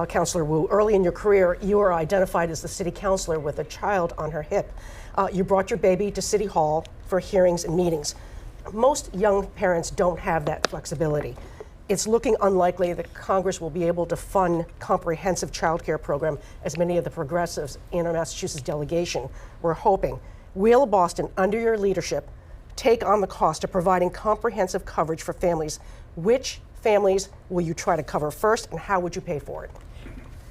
Councilor Wu. Early in your career, you were identified as the city councilor with a child on her hip. You brought your baby to City Hall for hearings and meetings. Most young parents don't have that flexibility. It's looking unlikely that Congress will be able to fund comprehensive child care program as many of the progressives in our Massachusetts delegation were hoping. Will Boston, under your leadership, take on the cost of providing comprehensive coverage for families? Which families will you try to cover first, and how would you pay for it?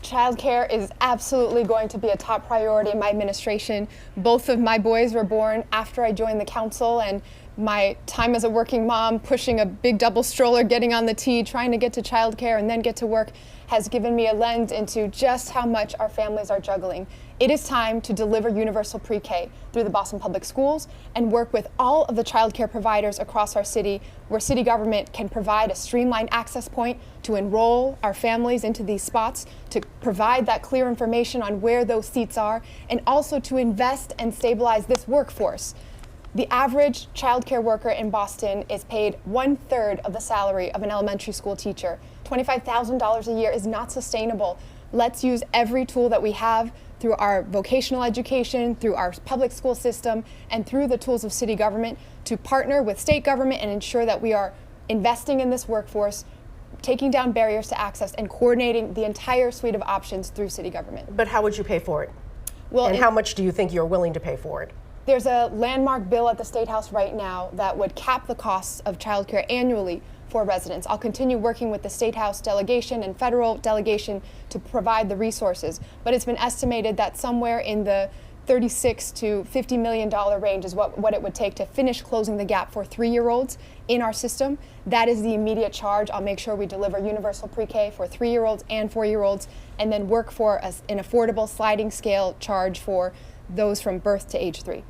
Childcare is absolutely going to be a top priority in my administration. Both of my boys were born after I joined the council, and my time as a working mom, pushing a big double stroller, getting on the T, trying to get to childcare and then get to work, has given me a lens into just how much our families are juggling. It is time to deliver universal pre-K through the Boston Public Schools and work with all of the childcare providers across our city, where city government can provide a streamlined access point to enroll our families into these spots, to provide that clear information on where those seats are, and also to invest and stabilize this workforce. The average childcare worker in Boston is paid 1/3 of the salary of an elementary school teacher. $25,000 a year is not sustainable. Let's use every tool that we have through our vocational education, through our public school system, and through the tools of city government to partner with state government and ensure that we are investing in this workforce, taking down barriers to access, and coordinating the entire suite of options through city government. But how would you pay for it? Well, and how much do you think you're willing to pay for it? There's a landmark bill at the State House right now that would cap the costs of childcare annually for residents. I'll continue working with the State House delegation and federal delegation to provide the resources, but it's been estimated that somewhere in the $36 to $50 million range is what it would take to finish closing the gap for 3-year-olds in our system. That is the immediate charge. I'll make sure we deliver universal pre-K for 3-year-olds and 4-year-olds, and then work for an affordable sliding scale charge for those from birth to age 3.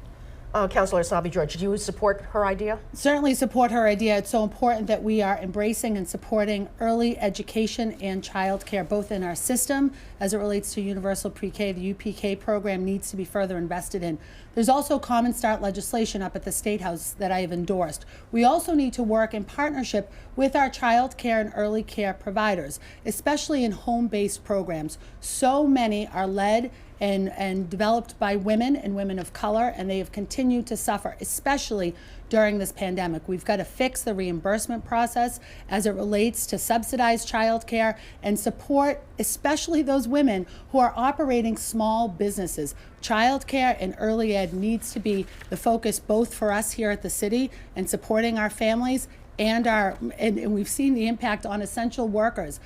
Councilor Essaibi-George, do you support her idea? Certainly support her idea. It's so important that we are embracing and supporting early education and childcare, both in our system as it relates to universal pre-K. The UPK program needs to be further invested in. There's also Common Start legislation up at the State House that I have endorsed. We also need to work in partnership with our child care and early care providers, especially in home-based programs. So many are led and developed by women and women of color, and they have continued to suffer, especially during this pandemic. We've got to fix the reimbursement process as it relates to subsidized childcare and support especially those women who are operating small businesses. Childcare and early ed needs to be the focus both for us here at the city and supporting our families and we've seen the impact on essential workers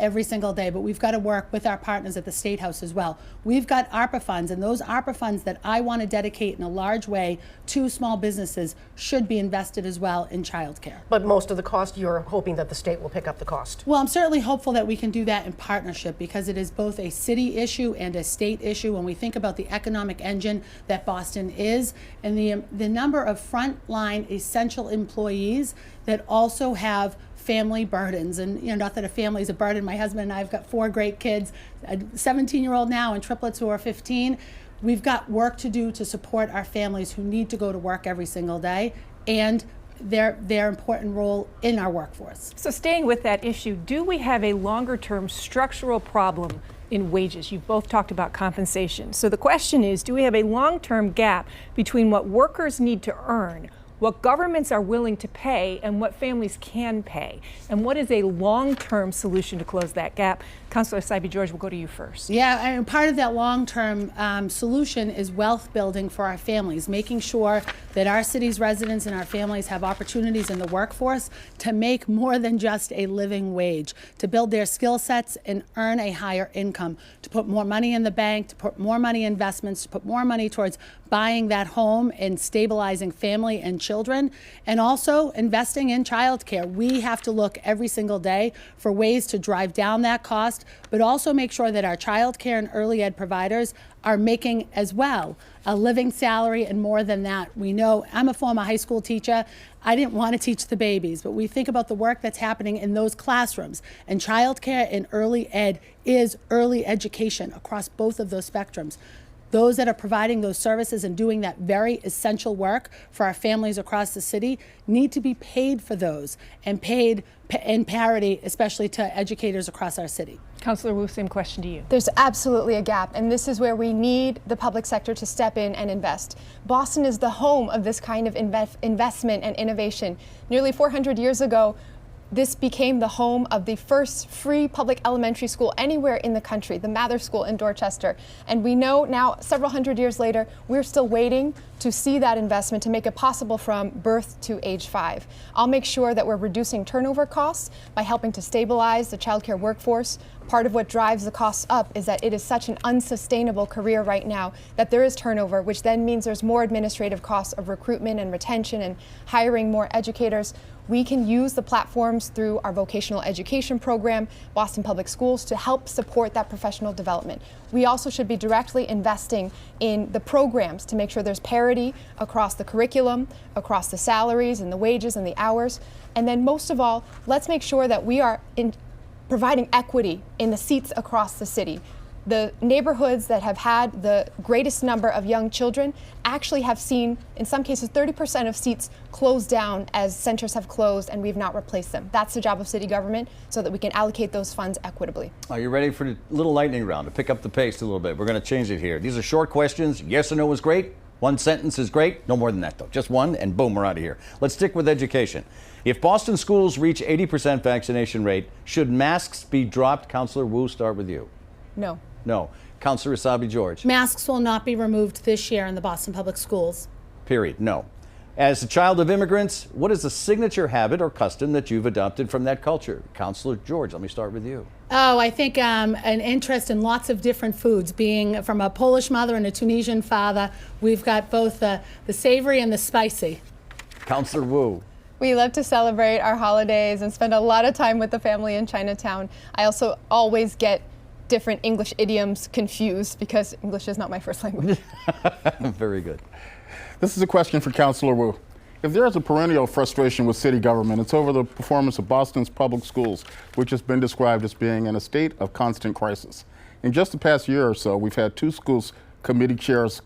every single day, but we've got to work with our partners at the State House as well. We've got ARPA funds, and those ARPA funds that I want to dedicate in a large way to small businesses should be invested as well in childcare. But most of the cost, you're hoping that the state will pick up the cost. Well, I'm certainly hopeful that we can do that in partnership, because it is both a city issue and a state issue when we think about the economic engine that Boston is, and the number of frontline essential employees that also have family burdens. And not that a family is a burden. My husband and I have got 4 great kids, a 17-year-old now and triplets who are 15. We've got work to do to support our families who need to go to work every single day, and their important role in our workforce. So staying with that issue, do we have a longer-term structural problem in wages? You've both talked about compensation. So the question is, do we have a long-term gap between what workers need to earn, what governments are willing to pay, and what families can pay? And what is a long-term solution to close that gap? Councilor Essaibi-George, we'll go to you first. Yeah, and part of that long-term solution is wealth building for our families, making sure that our city's residents and our families have opportunities in the workforce to make more than just a living wage, to build their skill sets and earn a higher income, to put more money in the bank, to put more money in investments, to put more money towards buying that home and stabilizing family and children, and also investing in childcare. We have to look every single day for ways to drive down that cost, but also make sure that our childcare and early ed providers are making as well a living salary and more than that. We know, I'm a former high school teacher. I didn't want to teach the babies, but we think about the work that's happening in those classrooms, and childcare and early ed is early education across both of those spectrums. Those that are providing those services and doing that very essential work for our families across the city need to be paid for those, and paid in parity, especially to educators across our city. Councillor Wu, same question to you. There's absolutely a gap, and this is where we need the public sector to step in and invest. Boston is the home of this kind of investment and innovation. Nearly 400 years ago, this became the home of the first free public elementary school anywhere in the country, the Mather School in Dorchester. And we know now, several hundred years later, we're still waiting to see that investment to make it possible from birth to age 5. I'll make sure that we're reducing turnover costs by helping to stabilize the childcare workforce. Part of what drives the costs up is that it is such an unsustainable career right now that there is turnover, which then means there's more administrative costs of recruitment and retention and hiring more educators. We can use the platforms through our vocational education program, Boston Public Schools, to help support that professional development. We also should be directly investing in the programs to make sure there's parity across the curriculum, across the salaries and the wages and the hours. And then most of all, let's make sure that we are providing equity in the seats across the city. The neighborhoods that have had the greatest number of young children actually have seen, in some cases, 30% of seats closed down as centers have closed and we've not replaced them. That's the job of city government, so that we can allocate those funds equitably. Are you ready for the little lightning round to pick up the pace a little bit? We're going to change it here. These are short questions. Yes or no is great. One sentence is great. No more than that, though. Just one, and boom, we're out of here. Let's stick with education. If Boston schools reach 80% vaccination rate, should masks be dropped? Councillor Wu, start with you. No. No. Councillor Asabi George. Masks will not be removed this year in the Boston Public Schools. Period. No. As a child of immigrants, what is a signature habit or custom that you've adopted from that culture? Councillor George, let me start with you. Oh, I think an interest in lots of different foods. Being from a Polish mother and a Tunisian father, we've got both the savory and the spicy. Councillor Wu. We love to celebrate our holidays and spend a lot of time with the family in Chinatown. I also always get different English idioms confused because English is not my first language. Very good. This is a question for Councillor Wu. If there is a perennial frustration with city government, it's over the performance of Boston's public schools, which has been described as being in a state of constant crisis. In just the past year or so, we've had 2 schools committee chairs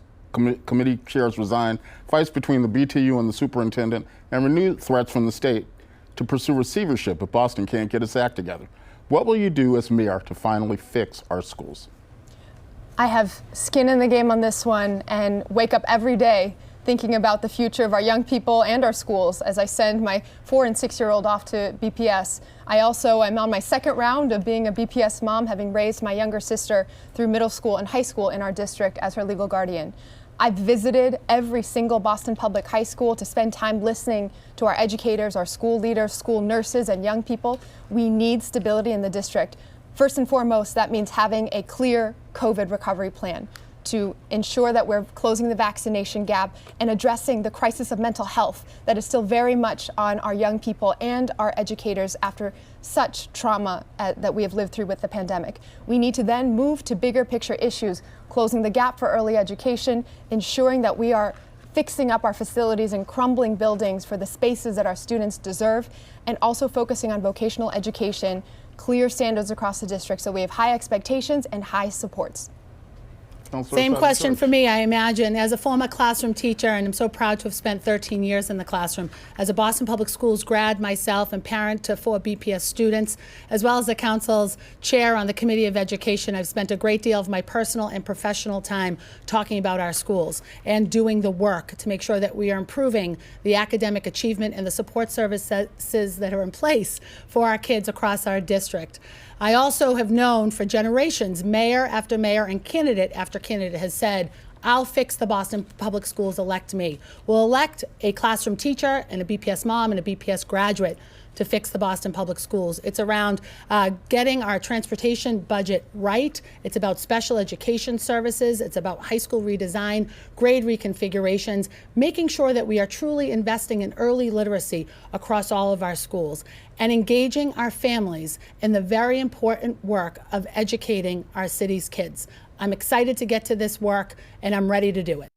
resign, fights between the BTU and the superintendent, and renewed threats from the state to pursue receivership if Boston can't get its act together. What will you do as mayor to finally fix our schools? I have skin in the game on this one and wake up every day thinking about the future of our young people and our schools as I send my 4- and 6-year-old off to BPS. I also am on my 2nd round of being a BPS mom, having raised my younger sister through middle school and high school in our district as her legal guardian. I've visited every single Boston Public High School to spend time listening to our educators, our school leaders, school nurses, and young people. We need stability in the district. First and foremost, that means having a clear COVID recovery plan to ensure that we're closing the vaccination gap and addressing the crisis of mental health that is still very much on our young people and our educators after such trauma that we have lived through with the pandemic. We need to then move to bigger picture issues, closing the gap for early education, ensuring that we are fixing up our facilities and crumbling buildings for the spaces that our students deserve, and also focusing on vocational education, clear standards across the district so we have high expectations and high supports. Same question for me, I imagine. As a former classroom teacher, and I'm so proud to have spent 13 years in the classroom, as a Boston Public Schools grad myself and parent to 4 BPS students, as well as the council's chair on the Committee of Education, I've spent a great deal of my personal and professional time talking about our schools and doing the work to make sure that we are improving the academic achievement and the support services that are in place for our kids across our district. I also have known for generations, mayor after mayor and candidate after candidate has said, I'll fix the Boston Public Schools, elect me. We'll elect a classroom teacher and a BPS mom and a BPS graduate to fix the Boston Public Schools. It's around getting our transportation budget right. It's about special education services. It's about high school redesign, grade reconfigurations, making sure that we are truly investing in early literacy across all of our schools, and engaging our families in the very important work of educating our city's kids. I'm excited to get to this work, and I'm ready to do it.